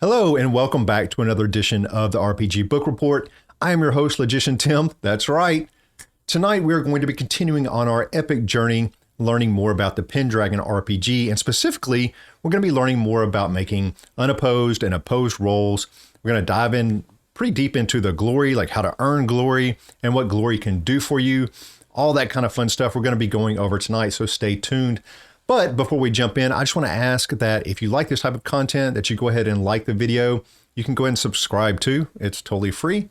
Hello and welcome back to another edition of the RPG Book Report. I am your host, Logician Tim. That's right. Tonight we're going to be continuing on our epic journey, learning more about the Pendragon RPG, and specifically, we're going to be learning more about making unopposed and opposed roles. We're going to dive in pretty deep into the glory, like how to earn glory and what glory can do for you. All that kind of fun stuff we're going to be going over tonight, so stay tuned. But before we jump in, I just want to ask that if you like this type of content, that you go ahead and like the video. You can go ahead and subscribe too. It's totally free.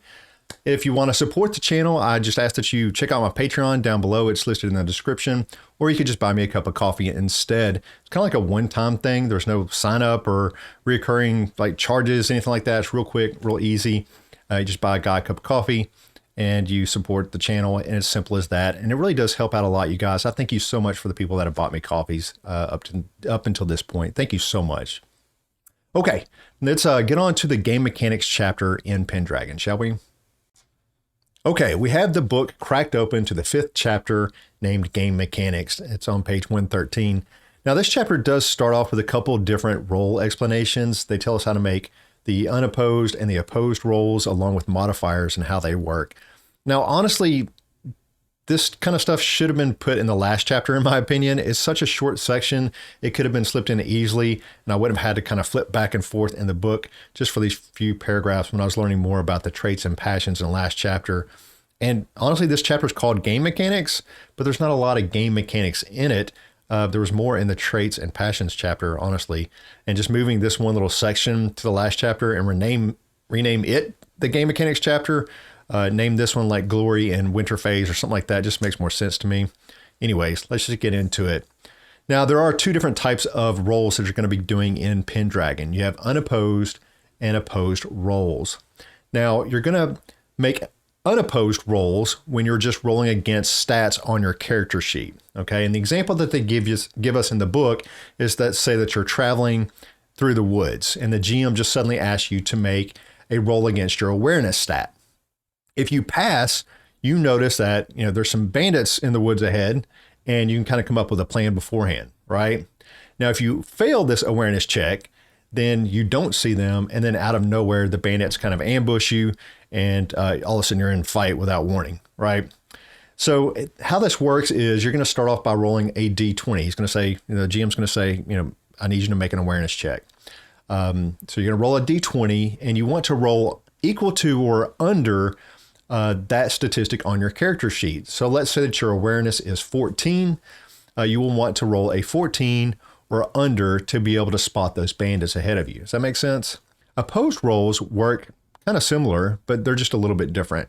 If you want to support the channel, I just ask that you check out my Patreon down below. It's listed in the description, or you could just buy me a cup of coffee instead. It's kind of like a one-time thing. There's no sign up or recurring like charges, anything like that. It's real quick, real easy. You just buy a guy a cup of coffee and you support the channel, and it's simple as that. And it really does help out a lot, you guys. I thank you so much for the people that have bought me coffees up until this point. Thank you so much. Okay, let's get on to the game mechanics chapter in Pendragon, shall we? Okay, we have the book cracked open to the 5th chapter named Game Mechanics. It's on page 113. Now, this chapter does start off with a couple of different role explanations. They tell us how to make the unopposed and the opposed roles along with modifiers and how they work. Now, honestly, this kind of stuff should have been put in the last chapter, in my opinion. It's such a short section. It could have been slipped in easily, and I wouldn't have had to kind of flip back and forth in the book just for these few paragraphs when I was learning more about the traits and passions in the last chapter. And honestly, this chapter is called Game Mechanics, but there's not a lot of game mechanics in it. There was more in the traits and passions chapter, honestly. And just moving this one little section to the last chapter and rename it the Game Mechanics chapter, name this one like Glory and Winter Phase or something like that, just makes more sense to me. Anyways, let's just get into it. Now, there are two different types of roles that you're going to be doing in Pendragon. You have unopposed and opposed roles. Now, you're going to make unopposed roles when you're just rolling against stats on your character sheet. Okay, and the example that they give us in the book is that say that you're traveling through the woods and the GM just suddenly asks you to make a roll against your awareness stat. If you pass, you notice that there's some bandits in the woods ahead, and you can kind of come up with a plan beforehand, right? Now, if you fail this awareness check, then you don't see them, and then out of nowhere, the bandits kind of ambush you, and all of a sudden you're in a fight without warning, right? So how this works is you're going to start off by rolling a D20. He's going to say, the GM's going to say, I need you to make an awareness check. So you're going to roll a D20, and you want to roll equal to or under that statistic on your character sheet. So let's say that your awareness is 14. You will want to roll a 14 or under to be able to spot those bandits ahead of you. Does that make sense? Opposed roles work kind of similar, but they're just a little bit different.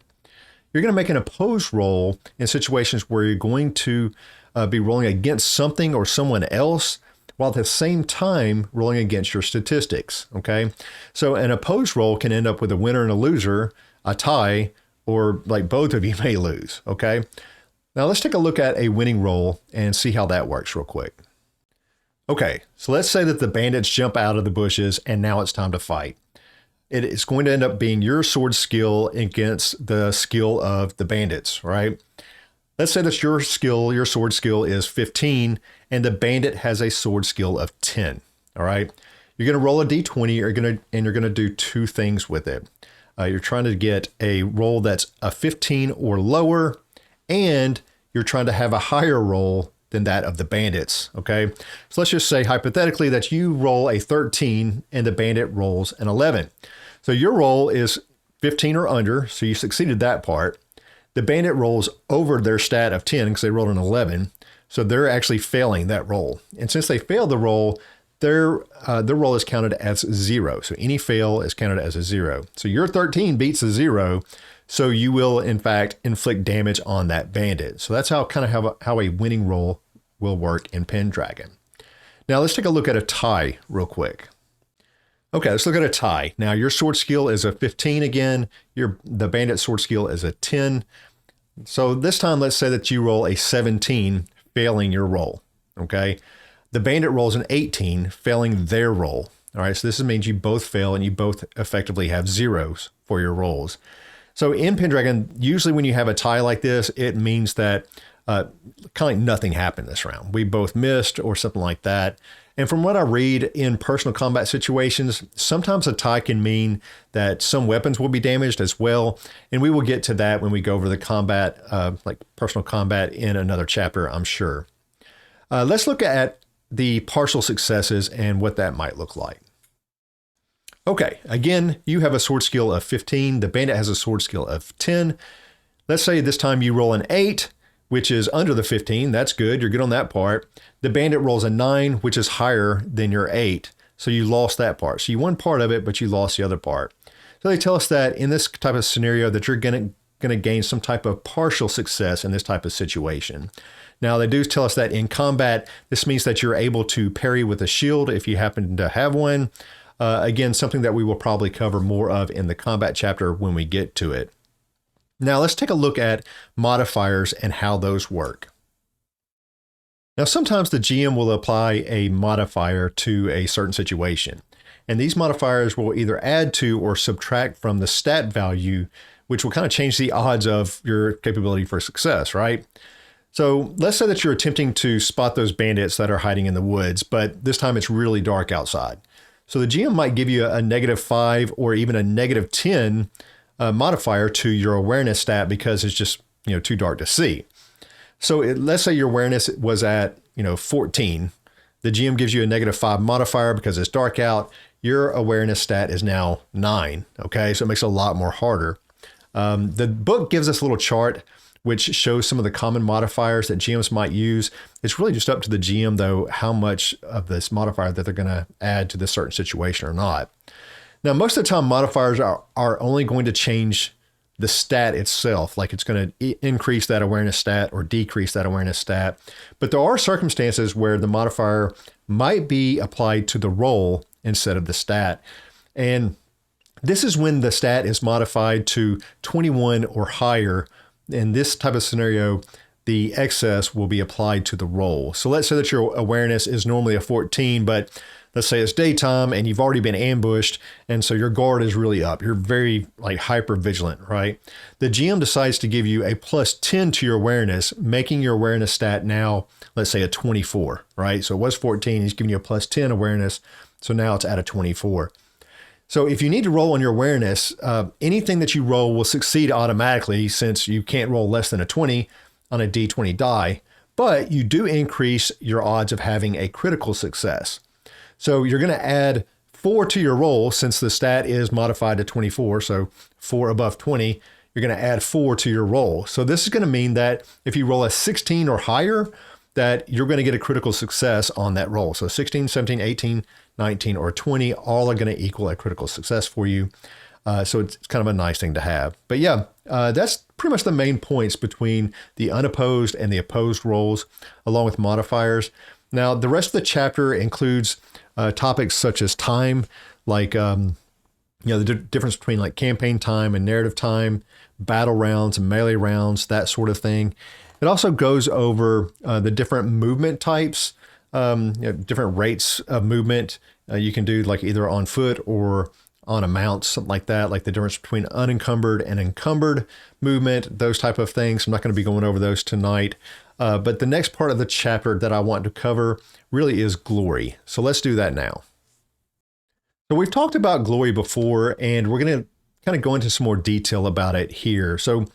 You're going to make an opposed roll in situations where you're going to be rolling against something or someone else, while at the same time rolling against your statistics, okay? So an opposed roll can end up with a winner and a loser, a tie, or like both of you may lose, okay? Now let's take a look at a winning roll and see how that works real quick. Okay, so let's say that the bandits jump out of the bushes and now it's time to fight. It is going to end up being your sword skill against the skill of the bandits, right? Let's say that your sword skill is 15 and the bandit has a sword skill of 10, all right? You're going to roll a D20 and you're going to do two things with it. You're trying to get a roll that's a 15 or lower, and you're trying to have a higher roll than that of the bandits, okay? So let's just say hypothetically that you roll a 13 and the bandit rolls an 11. So your roll is 15 or under, so you succeeded that part. The bandit rolls over their stat of 10 because they rolled an 11, so they're actually failing that roll. And since they failed the roll, their roll is counted as 0. So any fail is counted as a 0. So your 13 beats a 0, so you will in fact inflict damage on that bandit. So that's how a winning roll will work in Pendragon. Now let's take a look at a tie real quick. Okay, let's look at a tie. Now your sword skill is a 15 again. The bandit sword skill is a 10. So this time, let's say that you roll a 17, failing your roll. Okay, the bandit rolls an 18, failing their roll. All right, so this means you both fail and you both effectively have zeros for your rolls. So in Pendragon, usually when you have a tie like this, it means that kind of like nothing happened this round. We both missed or something like that. And from what I read in personal combat situations, sometimes a tie can mean that some weapons will be damaged as well. And we will get to that when we go over the combat, like personal combat in another chapter, I'm sure. Let's look at the partial successes and what that might look like. Okay, again, you have a sword skill of 15. The bandit has a sword skill of 10. Let's say this time you roll an 8, which is under the 15. That's good. You're good on that part. The bandit rolls a 9, which is higher than your 8. So you lost that part. So you won part of it, but you lost the other part. So they tell us that in this type of scenario that you're going to gain some type of partial success in this type of situation. Now, they do tell us that in combat, this means that you're able to parry with a shield if you happen to have one. Again, something that we will probably cover more of in the combat chapter when we get to it. Now, let's take a look at modifiers and how those work. Now, sometimes the GM will apply a modifier to a certain situation, and these modifiers will either add to or subtract from the stat value, which will kind of change the odds of your capability for success, right? So let's say that you're attempting to spot those bandits that are hiding in the woods, but this time it's really dark outside. So the GM might give you a -5 or even a -10 modifier to your awareness stat because it's just, too dark to see. So let's say your awareness was at, 14. The GM gives you a -5 modifier because it's dark out. Your awareness stat is now 9. Okay, so it makes it a lot more harder. The book gives us a little chart which shows some of the common modifiers that GMs might use. It's really just up to the GM, though, how much of this modifier that they're going to add to this certain situation or not. Now, most of the time, modifiers are only going to change the stat itself, like it's going to increase that awareness stat or decrease that awareness stat. But there are circumstances where the modifier might be applied to the roll instead of the stat. And this is when the stat is modified to 21 or higher. In this type of scenario, the excess will be applied to the roll. So let's say that your awareness is normally a 14, but let's say it's daytime and you've already been ambushed, and so your guard is really up. You're very hyper vigilant, right? The GM decides to give you a +10 to your awareness, making your awareness stat now, let's say a 24, right? So it was 14, he's giving you a +10 awareness, so now it's at a 24. So if you need to roll on your awareness, anything that you roll will succeed automatically since you can't roll less than a 20 on a D20 die, but you do increase your odds of having a critical success. So you're going to add 4 to your roll since the stat is modified to 24, so 4 above 20, you're going to add 4 to your roll. So this is going to mean that if you roll a 16 or higher, that you're going to get a critical success on that roll. So 16, 17, 18, 19, or 20, all are going to equal a critical success for you. So it's kind of a nice thing to have. But yeah, that's pretty much the main points between the unopposed and the opposed roles, along with modifiers. Now, the rest of the chapter includes topics such as time, like the difference between campaign time and narrative time, battle rounds and melee rounds, that sort of thing. It also goes over the different movement types, different rates of movement. You can do either on foot or on a mount, something like that, like the difference between unencumbered and encumbered movement, those type of things. I'm not going to be going over those tonight. But the next part of the chapter that I want to cover really is glory. So let's do that now. So we've talked about glory before, and we're going to kind of go into some more detail about it here. So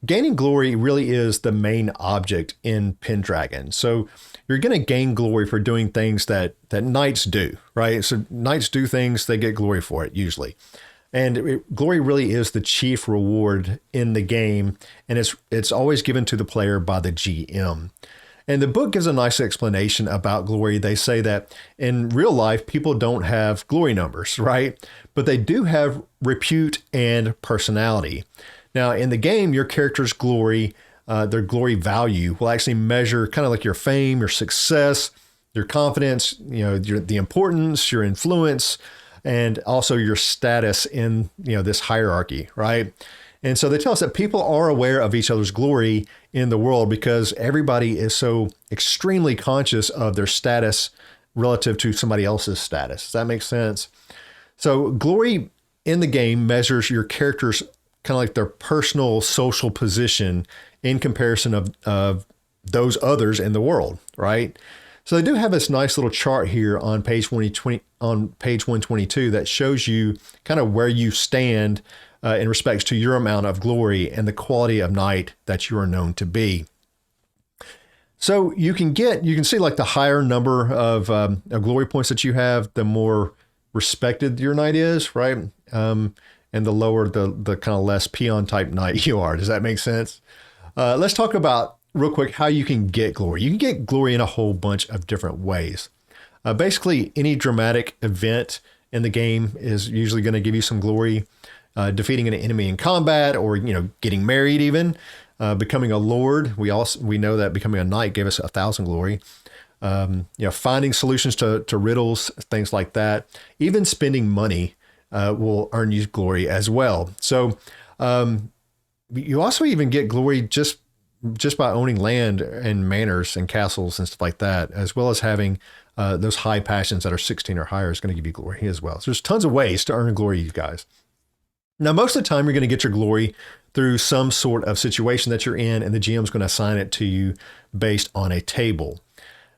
gaining glory really is the main object in Pendragon. So you're going to gain glory for doing things that knights do, right? So knights do things, they get glory for it usually. And glory really is the chief reward in the game, and it's always given to the player by the GM. And the book gives a nice explanation about glory. They say that in real life, people don't have glory numbers, right? But they do have repute and personality. Now, in the game, your character's glory, their glory value will actually measure kind of like your fame, your success, your confidence, the importance, your influence, and also your status in, this hierarchy, right? And so they tell us that people are aware of each other's glory in the world because everybody is so extremely conscious of their status relative to somebody else's status. Does that make sense? So glory in the game measures your character's kind of like their personal social position in comparison of those others in the world, right? So they do have this nice little chart here on page 122 that shows you kind of where you stand in respects to your amount of glory and the quality of knight that you are known to be. So you can see like the higher number of glory points that you have, the more respected your knight is, right? And the lower the kind of less peon type knight you are. Does that make sense? Let's talk about real quick how you can get glory. You can get glory in a whole bunch of different ways. Basically, any dramatic event in the game is usually going to give you some glory. Defeating an enemy in combat, or getting married, even becoming a lord. We know that becoming a knight gave us 1,000 glory. Finding solutions to riddles, things like that. Even spending money will earn you glory as well. So you also even get glory just by owning land and manors and castles and stuff like that, as well as having those high passions that are 16 or higher is going to give you glory as well. So there's tons of ways to earn glory, you guys. Now, most of the time, you're going to get your glory through some sort of situation that you're in, and the GM's going to assign it to you based on a table.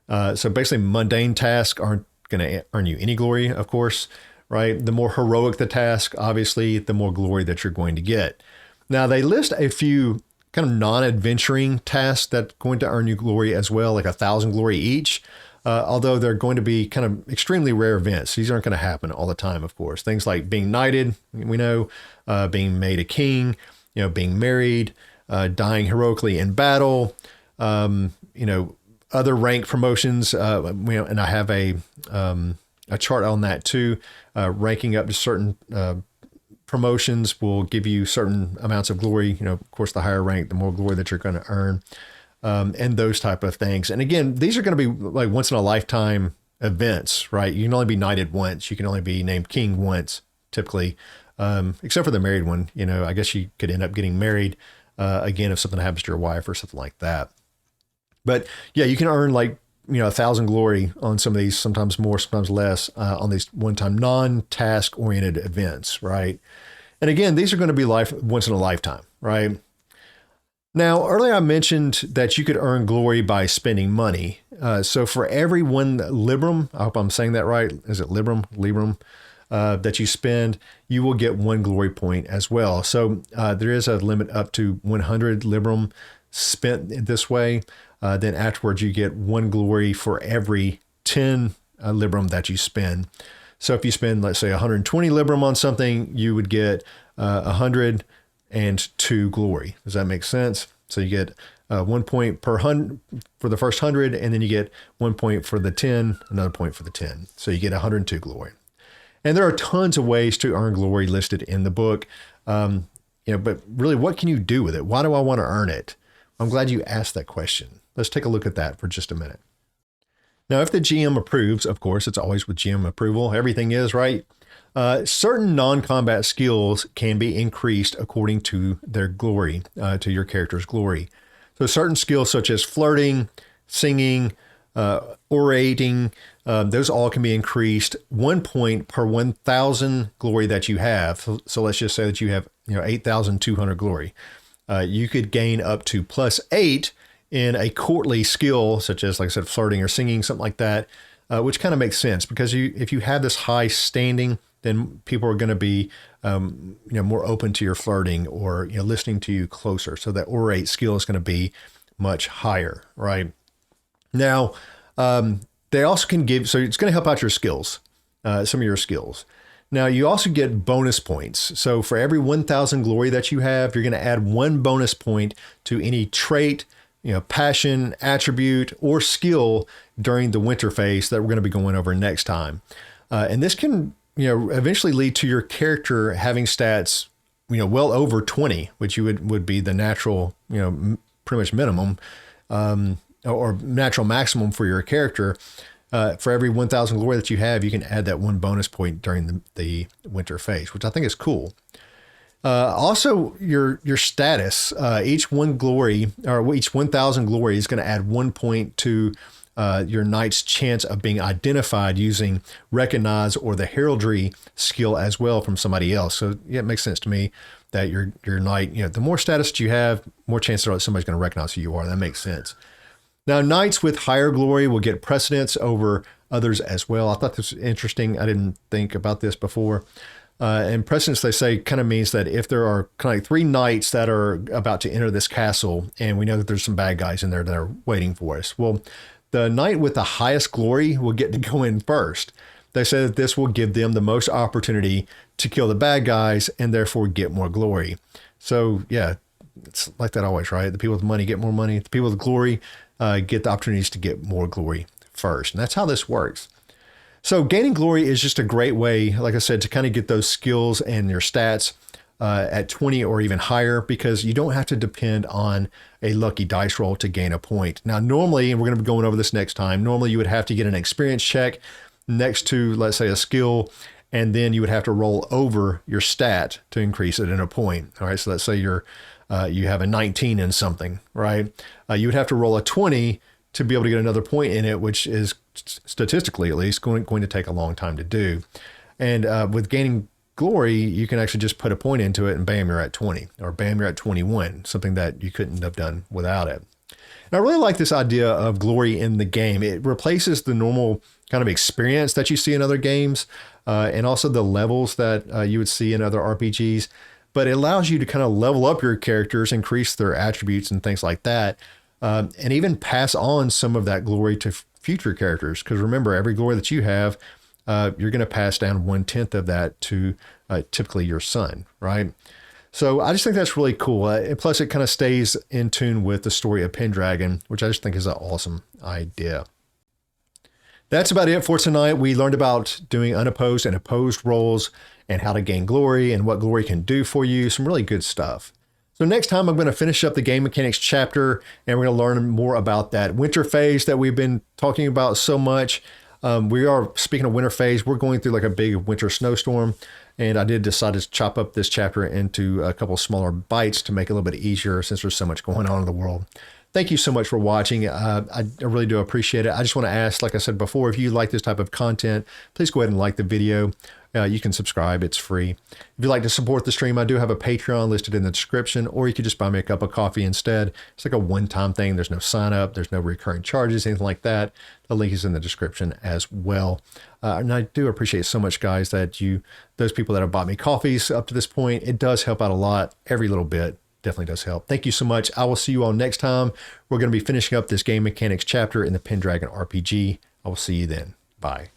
So basically, mundane tasks aren't going to earn you any glory, of course, right? The more heroic the task, obviously, the more glory that you're going to get. Now, they list a few kind of non-adventuring tasks that's going to earn you glory as well, like 1,000 glory each. Although they're going to be kind of extremely rare events. These aren't going to happen all the time, of course. Things like being knighted, we know, being made a king, being married, dying heroically in battle, other rank promotions. And I have a chart on that too. Ranking up to certain promotions will give you certain amounts of glory. Of course, the higher rank, the more glory that you're going to earn. And those type of things. And again, these are going to be like once in a lifetime events, right? You can only be knighted once. You can only be named king once, typically, except for the married one. I guess you could end up getting married again if something happens to your wife or something like that. But yeah, you can earn 1,000 glory on some of these, sometimes more, sometimes less, on these one-time non-task oriented events, right? And again, these are going to be once in a lifetime, right? Now, earlier I mentioned that you could earn glory by spending money. So for every one librum, I hope I'm saying that right. Is it librum? That you spend, you will get 1 glory point as well. So there is a limit up to 100 librum spent this way. Then afterwards, you get 1 glory for every 10 librum that you spend. So if you spend, let's say, 120 librum on something, you would get 102 glory. Does that make sense? So you get 1 point per 100 for the first 100, and then you get 1 point for the 10, another point for the 10. So you get 102 glory. And there are tons of ways to earn glory listed in the book. But really, what can you do with it? Why do I want to earn it? I'm glad you asked that question. Let's take a look at that for just a minute. Now, if the GM approves, of course, it's always with GM approval. Everything is, right? Certain non-combat skills can be increased according to their glory, to your character's glory. So certain skills such as flirting, singing, orating, those all can be increased 1 point per 1,000 glory that you have. So let's just say that you have 8,200 glory. You could gain up to +8 in a courtly skill, such as, like I said, flirting or singing, something like that, which kind of makes sense because if you have this high standing, then people are going to be more open to your flirting or listening to you closer. So that orate skill is going to be much higher, right? Now, they also can give, so it's going to help out your skills, some of your skills. Now, you also get bonus points. So for every 1,000 glory that you have, you're going to add 1 bonus point to any trait, passion, attribute, or skill during the winter phase that we're going to be going over next time. And this can, eventually lead to your character having stats, well over 20, which you would be the natural, pretty much minimum, or natural maximum for your character. For every 1,000 glory that you have, you can add that 1 bonus point during the winter phase, which I think is cool. Also, your status, each 1 glory or each 1,000 glory is going to add 1 point to your knight's chance of being identified using recognize or the heraldry skill as well from somebody else. So yeah, it makes sense to me that your knight, the more status that you have, more chance that somebody's going to recognize who you are. That makes sense. Now, knights with higher glory will get precedence over others as well. I thought this was interesting. I didn't think about this before. And precedence, they say, kind of means that if there are kind of like 3 knights that are about to enter this castle, and we know that there's some bad guys in there that are waiting for us, well, the knight with the highest glory will get to go in first. They say that this will give them the most opportunity to kill the bad guys and therefore get more glory. So yeah, it's like that always, right? The people with money get more money. The people with glory get the opportunities to get more glory first. And that's how this works. So gaining glory is just a great way, like I said, to kind of get those skills and your stats at 20 or even higher, because you don't have to depend on a lucky dice roll to gain a point. Now, normally, and we're going to be going over this next time, normally you would have to get an experience check next to, let's say, a skill, and then you would have to roll over your stat to increase it in a point. All right, so let's say you have a 19 in something, right? You would have to roll a 20 to be able to get another point in it, which is statistically at least going to take a long time to do. And with gaining glory, you can actually just put a point into it and bam, you're at 20, or bam, you're at 21, something that you couldn't have done without it. And I really like this idea of glory in the game. It replaces the normal kind of experience that you see in other games, and also the levels that you would see in other RPGs, but it allows you to kind of level up your characters, increase their attributes and things like that, and even pass on some of that glory to future characters. Because remember, every glory that you have, you're going to pass down 1/10 of that to typically your son, right? So I just think that's really cool. Plus, it kind of stays in tune with the story of Pendragon, which I just think is an awesome idea. That's about it for tonight. We learned about doing unopposed and opposed roles and how to gain glory and what glory can do for you. Some really good stuff. So next time I'm going to finish up the game mechanics chapter, and we're going to learn more about that winter phase that we've been talking about so much. We are, speaking of winter phase, we're going through like a big winter snowstorm, and I did decide to chop up this chapter into a couple smaller bites to make it a little bit easier since there's so much going on in the world. Thank you so much for watching. I really do appreciate it. I just want to ask, like I said before, if you like this type of content, please go ahead and like the video. You can subscribe. It's free. If you'd like to support the stream, I do have a Patreon listed in the description, or you could just buy me a cup of coffee instead. It's like a one-time thing. There's no sign up. There's no recurring charges, anything like that. The link is in the description as well. And I do appreciate so much, guys, that those people that have bought me coffees up to this point, it does help out a lot. Every little bit definitely does help. Thank you so much. I will see you all next time. We're going to be finishing up this game mechanics chapter in the Pendragon RPG. I will see you then. Bye.